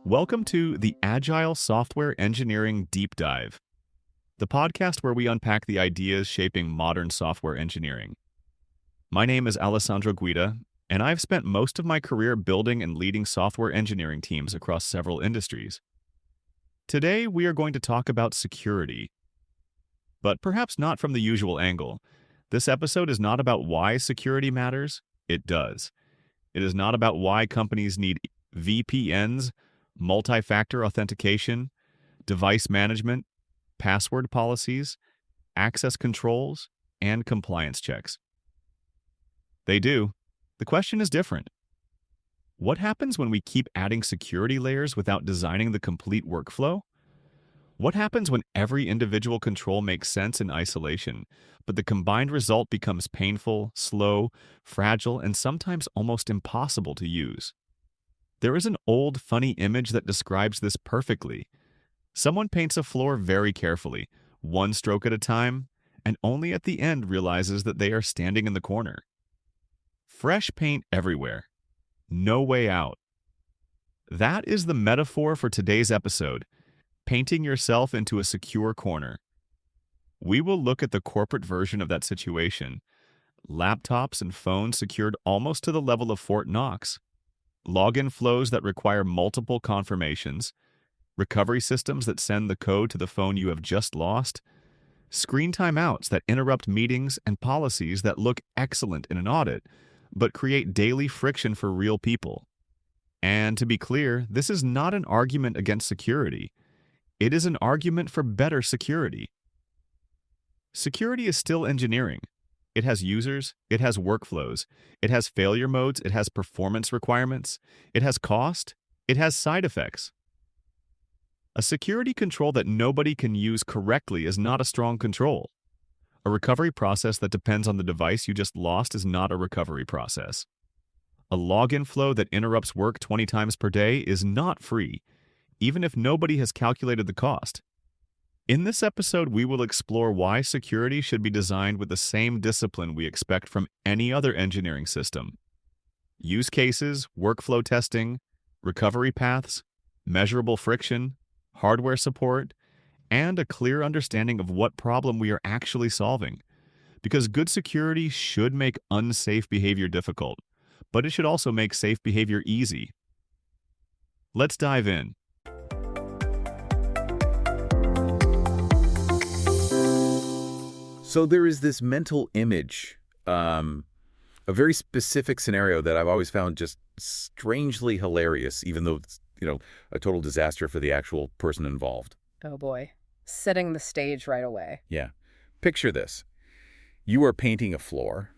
Welcome to the Agile Software Engineering Deep Dive, the podcast where we unpack the ideas shaping modern software engineering. My name is Alessandro Guida, and I've spent most of my career building and leading software engineering teams across several industries. Today, we are going to talk about security, but perhaps not from the usual angle. This episode is not about why security matters. It does. It is not about why companies need VPNs, multi-factor authentication, device management, password policies, access controls, and compliance checks. They do. The question is different. What happens when we keep adding security layers without designing the complete workflow? What happens when every individual control makes sense in isolation, but the combined result becomes painful, slow, fragile, and sometimes almost impossible to use? There is an old, funny image that describes this perfectly. Someone paints a floor very carefully, one stroke at a time, and only at the end realizes that they are standing in the corner. Fresh paint everywhere. No way out. That is the metaphor for today's episode, painting yourself into a secure corner. We will look at the corporate version of that situation. Laptops and phones secured almost to the level of Fort Knox. Login flows that require multiple confirmations. Recovery systems that send the code to the phone you have just lost. Screen timeouts that interrupt meetings and policies that look excellent in an audit, but create daily friction for real people. And to be clear, this is not an argument against security. It is an argument for better security. Security is still engineering. It has users, it has workflows, it has failure modes, it has performance requirements, it has cost, it has side effects. A security control that nobody can use correctly is not a strong control. A recovery process that depends on the device you just lost is not a recovery process. A login flow that interrupts work 20 times per day is not free, even if nobody has calculated the cost. In this episode, we will explore why security should be designed with the same discipline we expect from any other engineering system. Use cases, workflow testing, recovery paths, measurable friction, hardware support, and a clear understanding of what problem we are actually solving. Because good security should make unsafe behavior difficult, but it should also make safe behavior easy. Let's dive in. So there is this mental image, a very specific scenario that I've always found just strangely hilarious, even though it's, a total disaster for the actual person involved. Oh boy. Setting the stage right away. Yeah. Picture this. You are painting a floor,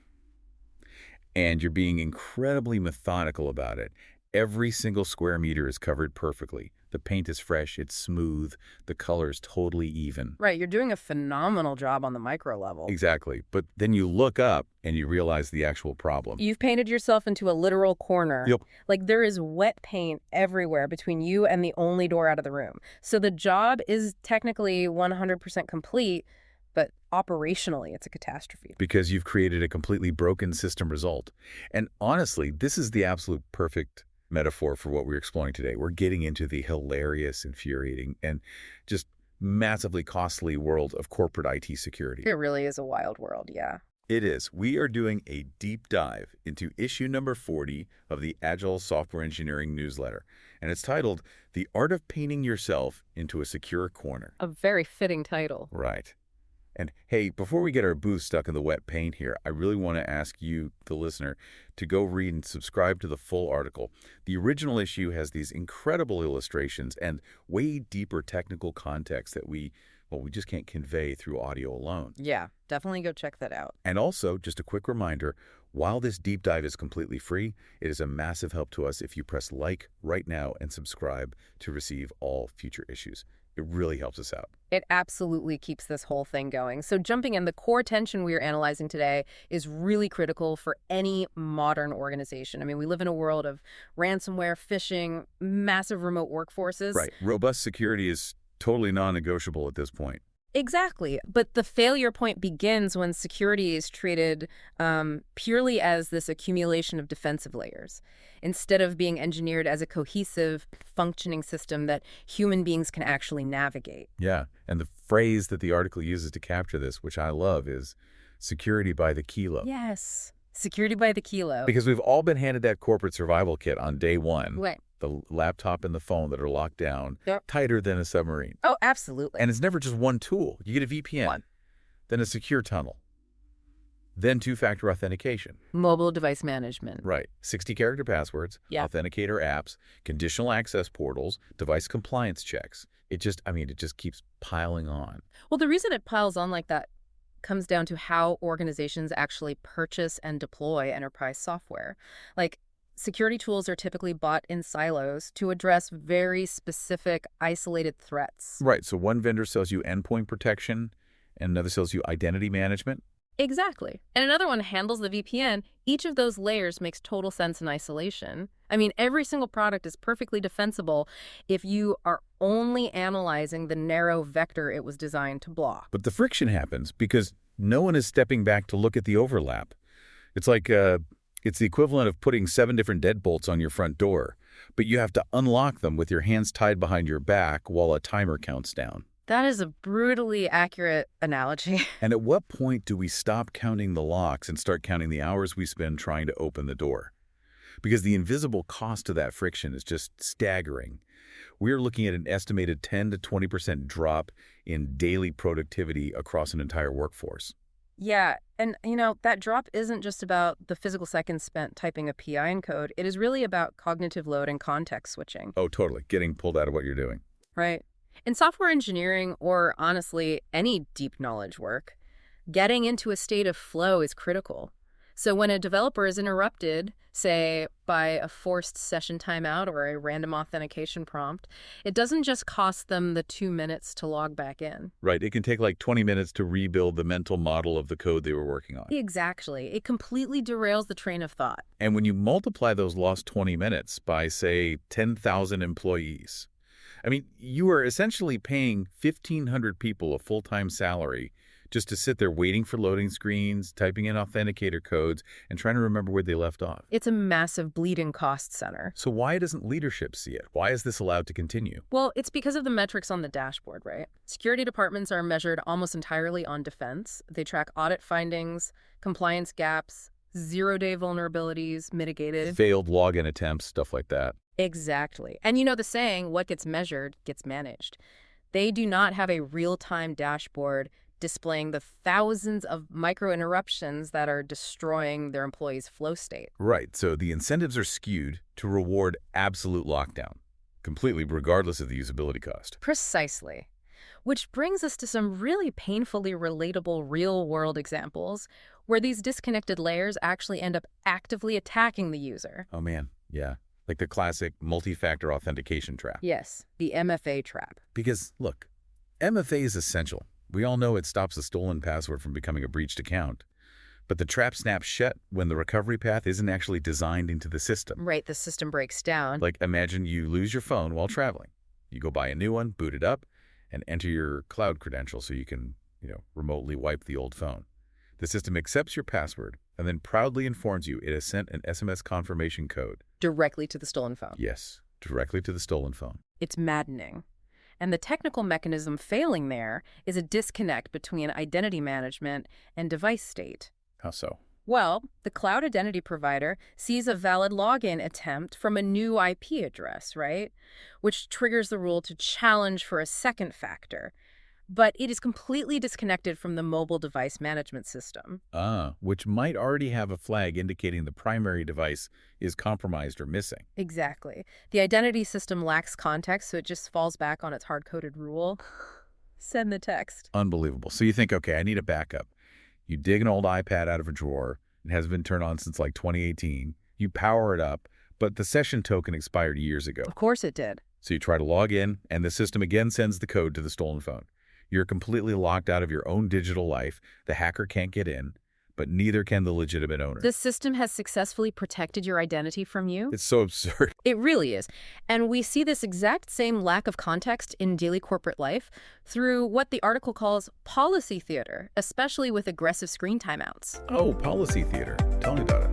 and you're being incredibly methodical about it. Every single square meter is covered perfectly. The paint is fresh, it's smooth, the color is totally even. Right, you're doing a phenomenal job on the micro level. Exactly. But then you look up and you realize the actual problem. You've painted yourself into a literal corner. Yep. Like there is wet paint everywhere between you and the only door out of the room. So the job is technically 100% complete, but operationally it's a catastrophe. Because you've created a completely broken system result. And honestly, this is the absolute perfect metaphor for what we're exploring today. We're getting into the hilarious, infuriating, and just massively costly world of corporate IT security. It really is a wild world, yeah. It is. We are doing a deep dive into issue number 40 of the Agile Software Engineering newsletter, and it's titled, The Art of Painting Yourself into a Secure Corner. A very fitting title. Right. And hey, before we get our booth stuck in the wet paint here, I really want to ask you, the listener, to go read and subscribe to the full article. The original issue has these incredible illustrations and way deeper technical context that we just can't convey through audio alone. Yeah, definitely go check that out. And also, just a quick reminder, while this deep dive is completely free, it is a massive help to us if you press like right now and subscribe to receive all future issues. It really helps us out. It absolutely keeps this whole thing going. So jumping in, the core tension we are analyzing today is really critical for any modern organization. I mean, we live in a world of ransomware, phishing, massive remote workforces. Right. Robust security is totally non-negotiable at this point. Exactly. But the failure point begins when security is treated purely as this accumulation of defensive layers, instead of being engineered as a cohesive, functioning system that human beings can actually navigate. Yeah, and the phrase that the article uses to capture this, which I love, is security by the kilo. Yes. Security by the kilo. Because we've all been handed that corporate survival kit on day one. Right. The laptop and the phone that are locked down, Yep. tighter than a submarine. Oh, absolutely. And it's never just one tool. You get a VPN, One. then a secure tunnel, then two-factor authentication. Mobile device management. Right. 60-character passwords, Yeah. authenticator apps, conditional access portals, device compliance checks. It just keeps piling on. Well, the reason it piles on like that comes down to how organizations actually purchase and deploy enterprise software. Like, security tools are typically bought in silos to address very specific, isolated threats. Right. So one vendor sells you endpoint protection, and another sells you identity management. Exactly. And another one handles the VPN. Each of those layers makes total sense in isolation. I mean, every single product is perfectly defensible if you are only analyzing the narrow vector it was designed to block. But the friction happens because no one is stepping back to look at the overlap. It's like it's the equivalent of putting 7 different deadbolts on your front door, but you have to unlock them with your hands tied behind your back while a timer counts down. That is a brutally accurate analogy. And at what point do we stop counting the locks and start counting the hours we spend trying to open the door? Because the invisible cost of that friction is just staggering. We're looking at an estimated 10 to 20% drop in daily productivity across an entire workforce. Yeah, and that drop isn't just about the physical seconds spent typing a PIN code. It is really about cognitive load and context switching. Oh, totally. Getting pulled out of what you're doing. Right. In software engineering, or honestly, any deep knowledge work, getting into a state of flow is critical. So when a developer is interrupted, say, by a forced session timeout or a random authentication prompt, it doesn't just cost them the 2 minutes to log back in. Right. It can take like 20 minutes to rebuild the mental model of the code they were working on. Exactly. It completely derails the train of thought. And when you multiply those lost 20 minutes by, say, 10,000 employees, I mean, you are essentially paying 1,500 people a full-time salary just to sit there waiting for loading screens, typing in authenticator codes, and trying to remember where they left off. It's a massive bleeding cost center. So why doesn't leadership see it? Why is this allowed to continue? Well, it's because of the metrics on the dashboard, right? Security departments are measured almost entirely on defense. They track audit findings, compliance gaps, zero-day vulnerabilities mitigated. Failed login attempts, stuff like that. Exactly. And the saying, what gets measured gets managed. They do not have a real-time dashboard displaying the thousands of micro-interruptions that are destroying their employees' flow state. Right, so the incentives are skewed to reward absolute lockdown, completely regardless of the usability cost. Precisely. Which brings us to some really painfully relatable real-world examples where these disconnected layers actually end up actively attacking the user. Oh man, yeah. Like the classic multi-factor authentication trap. Yes, the MFA trap. Because, look, MFA is essential. We all know it stops a stolen password from becoming a breached account. But the trap snaps shut when the recovery path isn't actually designed into the system. Right, the system breaks down. Like, imagine you lose your phone while traveling. You go buy a new one, boot it up, and enter your cloud credentials so you can, remotely wipe the old phone. The system accepts your password and then proudly informs you it has sent an SMS confirmation code. Directly to the stolen phone. Yes, directly to the stolen phone. It's maddening. And the technical mechanism failing there is a disconnect between identity management and device state. How so? Well, the cloud identity provider sees a valid login attempt from a new IP address, right? Which triggers the rule to challenge for a second factor. But it is completely disconnected from the mobile device management system. Which might already have a flag indicating the primary device is compromised or missing. Exactly. The identity system lacks context, so it just falls back on its hard-coded rule. Send the text. Unbelievable. So you think, okay, I need a backup. You dig an old iPad out of a drawer. It hasn't been turned on since like 2018. You power it up, but the session token expired years ago. Of course it did. So you try to log in, and the system again sends the code to the stolen phone. You're completely locked out of your own digital life. The hacker can't get in. but neither can the legitimate owner. The system has successfully protected your identity from you. It's so absurd. It really is. And we see this exact same lack of context in daily corporate life through what the article calls policy theater, especially with aggressive screen timeouts. Oh, policy theater. Tell me about it.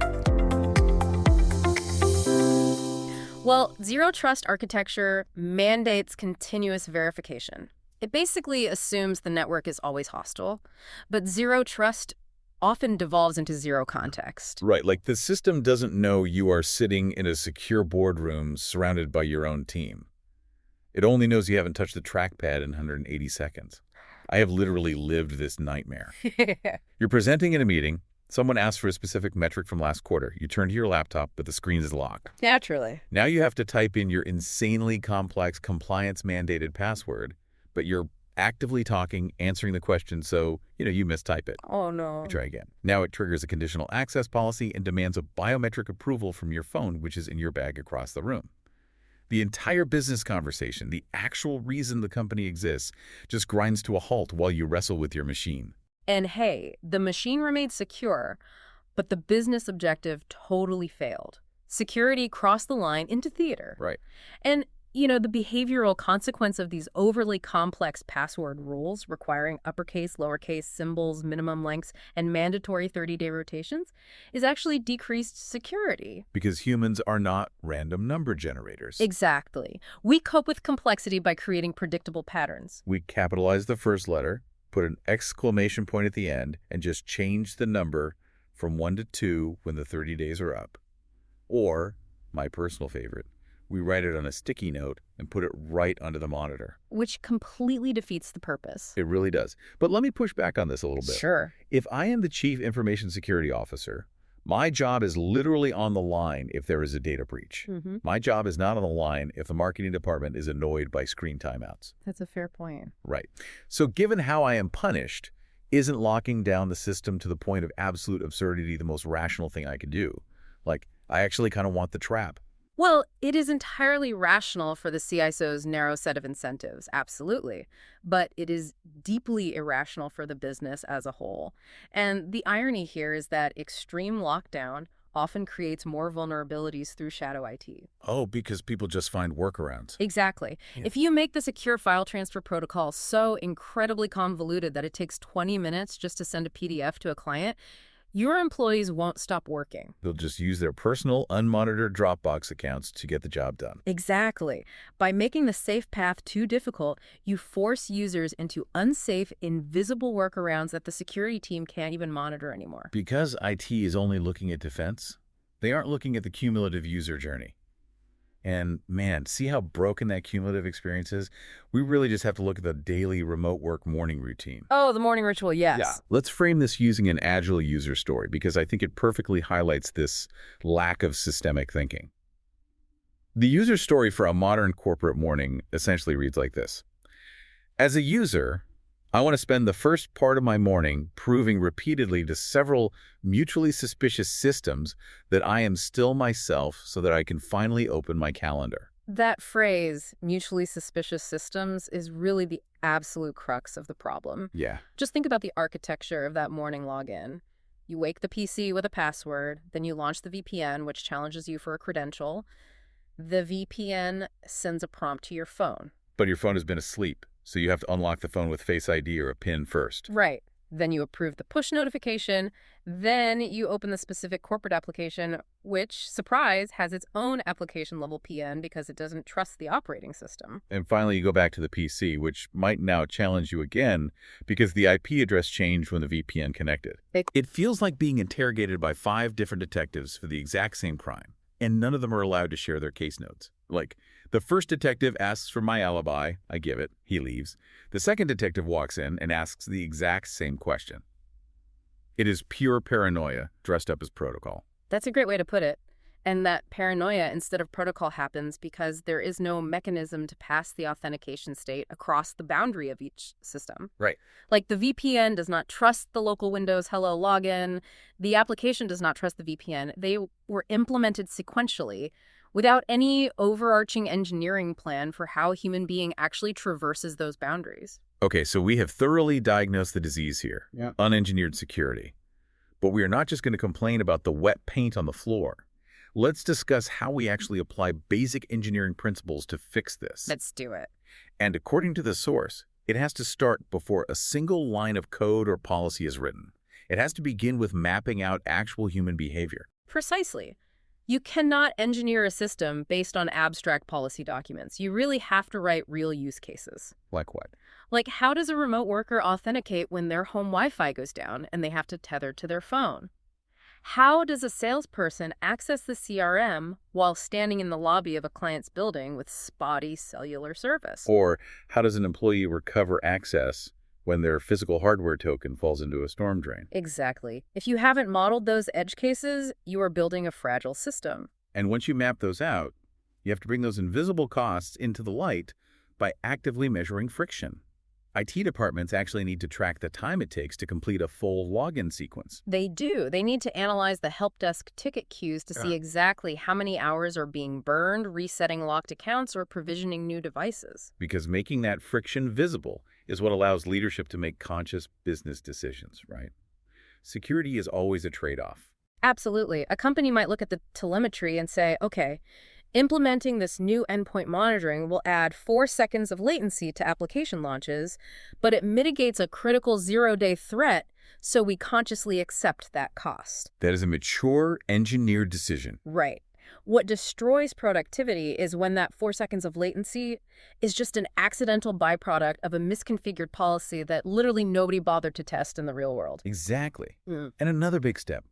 Well, zero trust architecture mandates continuous verification. It basically assumes the network is always hostile, but zero trust often devolves into zero context. Right, like the system doesn't know you are sitting in a secure boardroom surrounded by your own team. It only knows you haven't touched the trackpad in 180 seconds. I have literally lived this nightmare. You're presenting in a meeting. Someone asks for a specific metric from last quarter. You turn to your laptop, but the screen is locked. Naturally. Now you have to type in your insanely complex compliance-mandated password, but you're actively talking, answering the question, so, you mistype it. Oh, no. You try again. Now it triggers a conditional access policy and demands a biometric approval from your phone, which is in your bag across the room. The entire business conversation, the actual reason the company exists, just grinds to a halt while you wrestle with your machine. And hey, the machine remained secure, but the business objective totally failed. Security crossed the line into theater. Right. And, the behavioral consequence of these overly complex password rules requiring uppercase, lowercase, symbols, minimum lengths, and mandatory 30-day rotations is actually decreased security. Because humans are not random number generators. Exactly. We cope with complexity by creating predictable patterns. We capitalize the first letter, put an exclamation point at the end, and just change the number from 1 to 2 when the 30 days are up. Or, my personal favorite, we write it on a sticky note and put it right onto the monitor. Which completely defeats the purpose. It really does. But let me push back on this a little bit. Sure. If I am the Chief Information Security Officer, my job is literally on the line if there is a data breach. Mm-hmm. My job is not on the line if the marketing department is annoyed by screen timeouts. That's a fair point. Right. So given how I am punished, isn't locking down the system to the point of absolute absurdity the most rational thing I could do? Like, I actually kind of want the trap. Well, it is entirely rational for the CISO's narrow set of incentives, absolutely. But it is deeply irrational for the business as a whole. And the irony here is that extreme lockdown often creates more vulnerabilities through shadow IT. Oh, because people just find workarounds. Exactly. Yeah. If you make the secure file transfer protocol so incredibly convoluted that it takes 20 minutes just to send a PDF to a client, your employees won't stop working. They'll just use their personal, unmonitored Dropbox accounts to get the job done. Exactly. By making the safe path too difficult, you force users into unsafe, invisible workarounds that the security team can't even monitor anymore. Because IT is only looking at defense, they aren't looking at the cumulative user journey. And man, see how broken that cumulative experience is? We really just have to look at the daily remote work morning routine. Oh, the morning ritual, yes. Yeah. Let's frame this using an Agile user story because I think it perfectly highlights this lack of systemic thinking. The user story for a modern corporate morning essentially reads like this. As a user, I want to spend the first part of my morning proving repeatedly to several mutually suspicious systems that I am still myself so that I can finally open my calendar. That phrase, mutually suspicious systems, is really the absolute crux of the problem. Yeah. Just think about the architecture of that morning login. You wake the PC with a password, then you launch the VPN, which challenges you for a credential. The VPN sends a prompt to your phone. But your phone has been asleep, so you have to unlock the phone with Face ID or a PIN first. Right. Then you approve the push notification. Then you open the specific corporate application, which, surprise, has its own application-level PN because it doesn't trust the operating system. And finally, you go back to the PC, which might now challenge you again because the IP address changed when the VPN connected. It feels like being interrogated by 5 different detectives for the exact same crime, and none of them are allowed to share their case notes. Like, the first detective asks for my alibi. I give it. He leaves. The second detective walks in and asks the exact same question. It is pure paranoia dressed up as protocol. That's a great way to put it. And that paranoia instead of protocol happens because there is no mechanism to pass the authentication state across the boundary of each system. Right. Like the VPN does not trust the local Windows Hello login. The application does not trust the VPN. They were implemented sequentially without any overarching engineering plan for how a human being actually traverses those boundaries. Okay, so we have thoroughly diagnosed the disease here. Yeah. Unengineered security. But we are not just going to complain about the wet paint on the floor. Let's discuss how we actually apply basic engineering principles to fix this. Let's do it. And according to the source, it has to start before a single line of code or policy is written. It has to begin with mapping out actual human behavior. Precisely. You cannot engineer a system based on abstract policy documents. You really have to write real use cases. Like what? Like, how does a remote worker authenticate when their home Wi-Fi goes down and they have to tether to their phone? How does a salesperson access the CRM while standing in the lobby of a client's building with spotty cellular service? Or how does an employee recover access when their physical hardware token falls into a storm drain? Exactly. If you haven't modeled those edge cases, you are building a fragile system. And once you map those out, you have to bring those invisible costs into the light by actively measuring friction. IT departments actually need to track the time it takes to complete a full login sequence. They do. They need to analyze the help desk ticket queues to see exactly how many hours are being burned, resetting locked accounts, or provisioning new devices. Because making that friction visible is what allows leadership to make conscious business decisions, right? Security is always a trade-off. Absolutely. A company might look at the telemetry and say, okay, implementing this new endpoint monitoring will add 4 seconds of latency to application launches, but it mitigates a critical zero-day threat, so we consciously accept that cost. That is a mature, engineered decision. Right. What destroys productivity is when that 4 seconds of latency is just an accidental byproduct of a misconfigured policy that literally nobody bothered to test in the real world. Exactly. And another big step.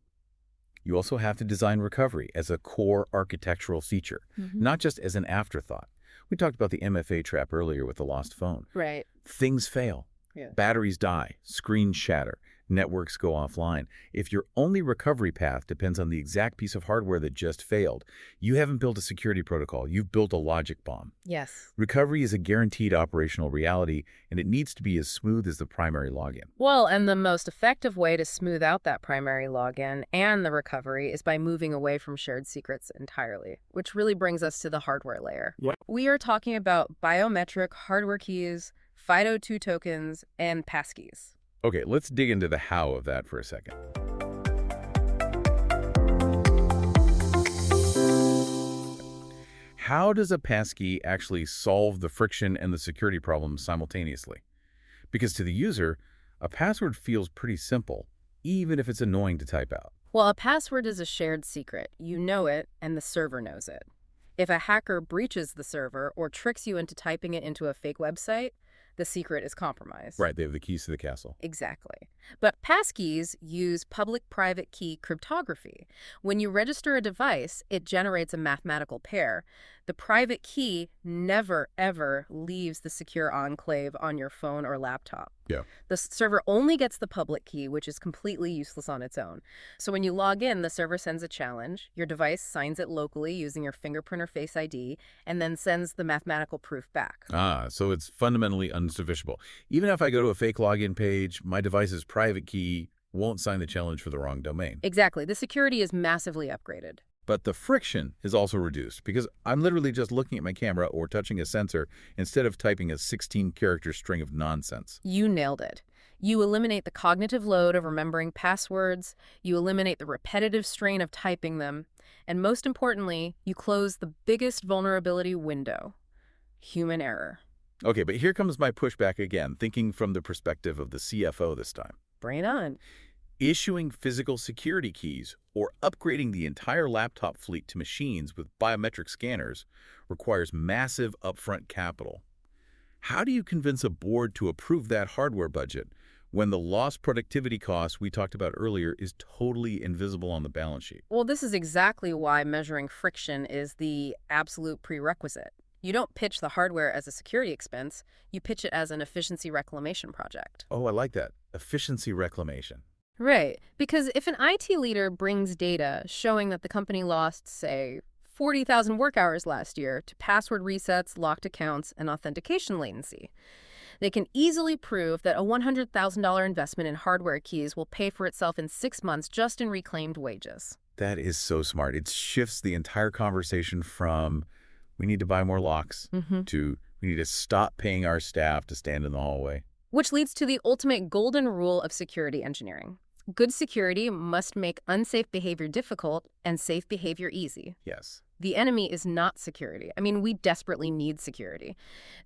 You also have to design recovery as a core architectural feature, not just as an afterthought. We talked about the MFA trap earlier with the lost phone. Right. Things fail. Batteries die, screens shatter, networks go offline. If your only recovery path depends on the exact piece of hardware that just failed, you haven't built a security protocol, you've built a logic bomb. Yes. Recovery is a guaranteed operational reality, and it needs to be as smooth as the primary login. Well, and the most effective way to smooth out that primary login and the recovery is by moving away from shared secrets entirely, which really brings us to the hardware layer. We are talking about biometric hardware keys, FIDO2 tokens, and passkeys. Okay, let's dig into the how of that for a second. How does a passkey actually solve the friction and the security problems simultaneously? Because to the user, a password feels pretty simple, even if it's annoying to type out. Well, a password is a shared secret. You know it, and the server knows it. If a hacker breaches the server or tricks you into typing it into a fake website, the secret is compromised. Right, they have the keys to the castle. Exactly. But passkeys use public-private key cryptography. When you register a device, it generates a mathematical pair. The private key never, ever leaves the secure enclave on your phone or laptop. Yeah. The server only gets the public key, which is completely useless on its own. So when you log in, the server sends a challenge. Your device signs it locally using your fingerprint or Face ID, and then sends the mathematical proof back. So it's fundamentally undistinguishable. Even if I go to a fake login page, my device's private key won't sign the challenge for the wrong domain. Exactly. The security is massively upgraded. But the friction is also reduced because I'm literally just looking at my camera or touching a sensor instead of typing a 16-character string of nonsense. You nailed it. You eliminate the cognitive load of remembering passwords, you eliminate the repetitive strain of typing them, and most importantly, you close the biggest vulnerability window: human error. Okay, but here comes my pushback again, thinking from the perspective of the CFO this time. Bring it on. Issuing physical security keys or upgrading the entire laptop fleet to machines with biometric scanners requires massive upfront capital. How do you convince a board to approve that hardware budget when the lost productivity cost we talked about earlier is totally invisible on the balance sheet? Well, this is exactly why measuring friction is the absolute prerequisite. You don't pitch the hardware as a security expense, you pitch it as an efficiency reclamation project. Oh, I like that. Efficiency reclamation. Right, because if an IT leader brings data showing that the company lost, say, 40,000 work hours last year to password resets, locked accounts, and authentication latency, they can easily prove that a $100,000 investment in hardware keys will pay for itself in 6 months just in reclaimed wages. That is so smart. It shifts the entire conversation from we need to buy more locks to we need to stop paying our staff to stand in the hallway. Which leads to the ultimate golden rule of security engineering. Good security must make unsafe behavior difficult and safe behavior easy. Yes. The enemy is not security. I mean, we desperately need security.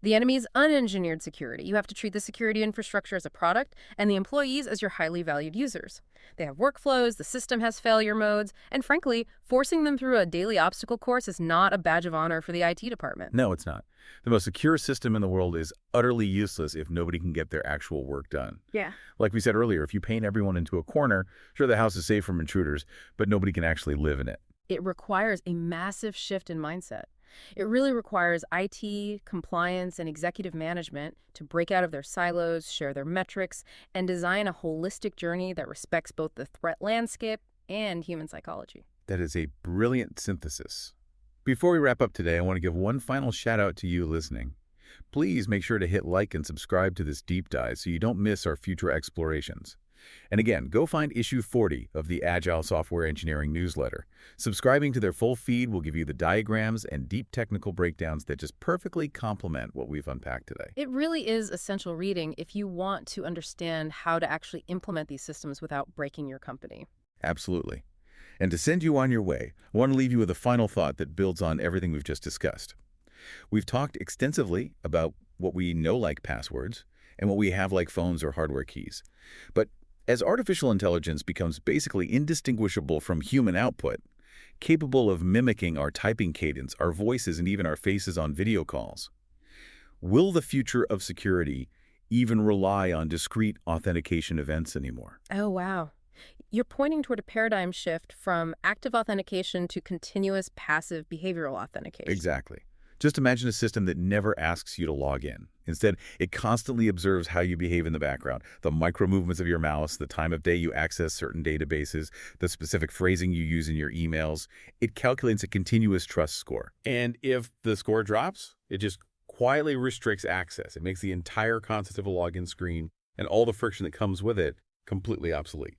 The enemy is unengineered security. You have to treat the security infrastructure as a product and the employees as your highly valued users. They have workflows, the system has failure modes, and frankly, forcing them through a daily obstacle course is not a badge of honor for the IT department. No, it's not. The most secure system in the world is utterly useless if nobody can get their actual work done. Yeah. Like we said earlier, if you paint everyone into a corner, sure, the house is safe from intruders, but nobody can actually live in it. It requires a massive shift in mindset. It really requires IT, compliance, and executive management to break out of their silos, share their metrics, and design a holistic journey that respects both the threat landscape and human psychology. That is a brilliant synthesis. Before we wrap up today, I want to give one final shout out to you listening. Please make sure to hit like and subscribe to this deep dive so you don't miss our future explorations. And again, go find issue 40 of the Agile Software Engineering newsletter. Subscribing to their full feed will give you the diagrams and deep technical breakdowns that just perfectly complement what we've unpacked today. It really is essential reading if you want to understand how to actually implement these systems without breaking your company. Absolutely. And to send you on your way, I want to leave you with a final thought that builds on everything we've just discussed. We've talked extensively about what we know like passwords and what we have like phones or hardware keys. But as artificial intelligence becomes basically indistinguishable from human output, capable of mimicking our typing cadence, our voices, and even our faces on video calls, will the future of security even rely on discrete authentication events anymore? Oh, wow. You're pointing toward a paradigm shift from active authentication to continuous passive behavioral authentication. Exactly. Just imagine a system that never asks you to log in. Instead, it constantly observes how you behave in the background, the micro movements of your mouse, the time of day you access certain databases, the specific phrasing you use in your emails. It calculates a continuous trust score. And if the score drops, it just quietly restricts access. It makes the entire concept of a login screen and all the friction that comes with it completely obsolete.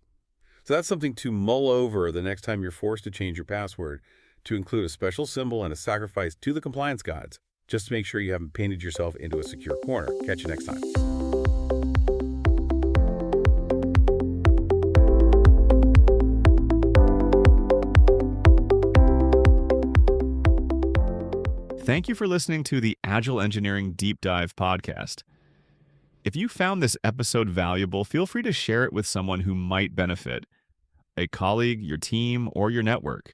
So that's something to mull over the next time you're forced to change your password, to include a special symbol and a sacrifice to the compliance gods, just to make sure you haven't painted yourself into a secure corner. Catch you next time. Thank you for listening to the Agile Engineering Deep Dive podcast. If you found this episode valuable, feel free to share it with someone who might benefit, a colleague, your team, or your network.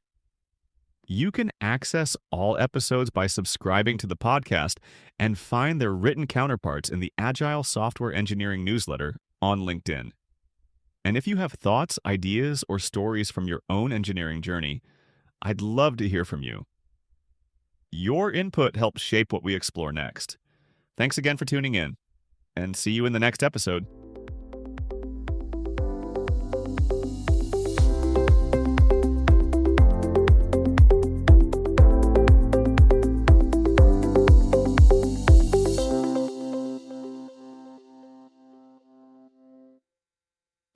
You can access all episodes by subscribing to the podcast and find their written counterparts in the Agile Software Engineering newsletter on LinkedIn. And if you have thoughts, ideas, or stories from your own engineering journey, I'd love to hear from you. Your input helps shape what we explore next. Thanks again for tuning in, and see you in the next episode.